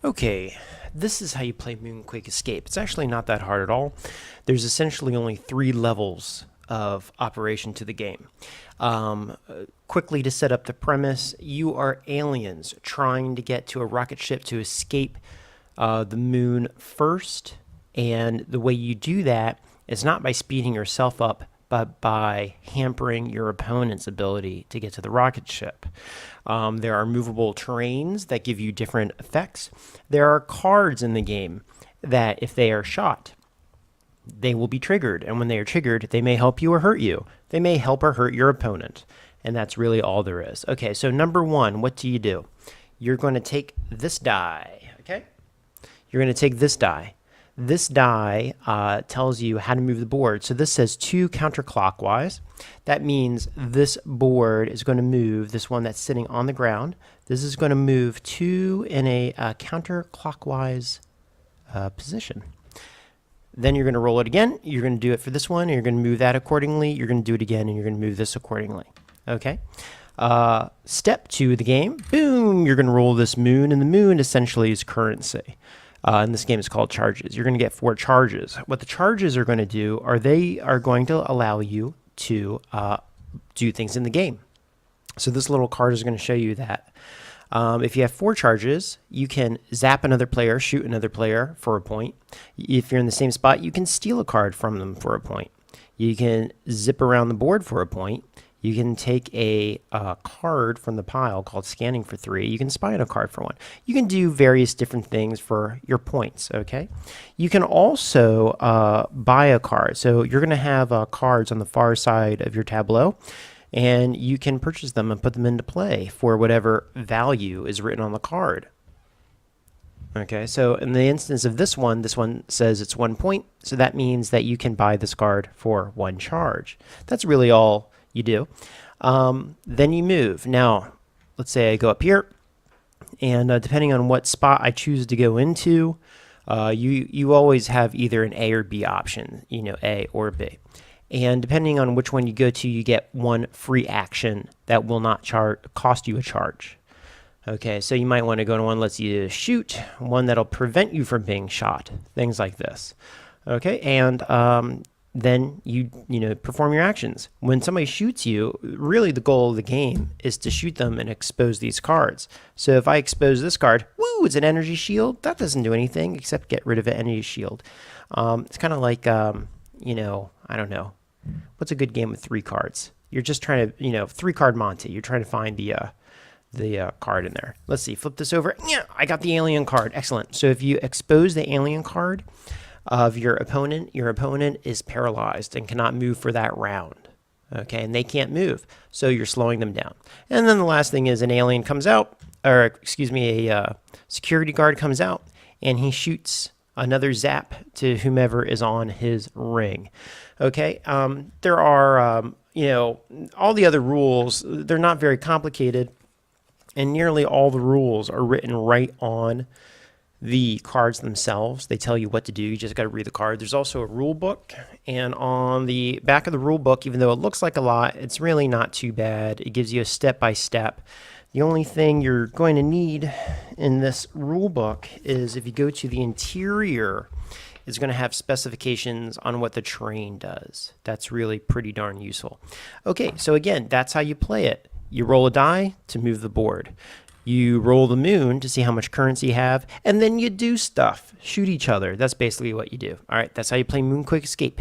Okay, this is how you play Moonquake Escape. It's actually not that hard at all. There's essentially only 3 levels of operation to the game. Quickly to set up the premise, you are aliens trying to get to a rocket ship to escape the moon first, and the way you do that is not by speeding yourself up, but by hampering your opponent's ability to get to the rocket ship. There are movable terrains that give you different effects. There are cards in the game that, if they are shot, they will be triggered. And when they are triggered, they may help you or hurt you. They may help or hurt your opponent. And that's really all there is. Okay, so number 1, what do? You're going to take this die, okay? You're going to take this die. This die tells you how to move the board. So this says 2 counterclockwise. That means this board is going to move, this one that's sitting on the ground. This is going to move 2 in a counterclockwise position. Then you're going to roll it again. You're going to do it for this one, and you're going to move that accordingly. You're going to do it again, and you're going to move this accordingly. Okay? Step 2 of the game, boom, you're going to roll this moon, and the moon essentially is currency. And this game is called charges. You're going to get 4 charges. What the charges are going to do are they are going to allow you to do things in the game. So this little card is going to show you that. If you have 4 charges, you can zap another player, shoot another player for a point. If you're in the same spot, you can steal a card from them for a point. You can zip around the board for a point. You can take a card from the pile called scanning for 3. You can spy on a card for 1. You can do various different things for your points, okay? You can also buy a card. So you're going to have cards on the far side of your tableau, and you can purchase them and put them into play for whatever value is written on the card. Okay, so in the instance of this one says it's 1 point, so that means that you can buy this card for 1 charge. That's really all you do. Then you move. Now, let's say I go up here, and depending on what spot I choose to go into, you always have either an A or B option, A or B. And depending on which one you go to, you get 1 free action that will not cost you a charge. Okay, so you might want to go to one that lets you shoot, one that'll prevent you from being shot, things like this. Okay, and then you perform your actions. When somebody shoots you, really the goal of the game is to shoot them and expose these cards. So if I expose this card, woo, it's an energy shield. That doesn't do anything except get rid of an energy shield. It's kind of like, I don't know. What's a good game with 3 cards? You're just trying to, 3-card Monte. You're trying to find the card in there. Let's see, flip this over. Yeah, I got the alien card. Excellent. So if you expose the alien card of your opponent is paralyzed and cannot move for that round. Okay, and they can't move, so you're slowing them down. And then the last thing is an alien comes out, or excuse me, a security guard comes out, and he shoots another zap to whomever is on his ring. Okay, there are, all the other rules, they're not very complicated, and nearly all the rules are written right on the cards themselves. They tell you what to do. You just got to read the card. There's also a rule book, and on the back of the rule book, even though it looks like a lot, it's really not too bad. It gives you a step-by-step. The only thing you're going to need in this rule book is if you go to the interior, it's going to have specifications on what the terrain does. That's really pretty darn useful. Okay, so again, that's how you play it. You roll a die to move the board. You roll the moon to see how much currency you have, and then you do stuff. Shoot each other. That's basically what you do. All right, that's how you play Moonquake Escape.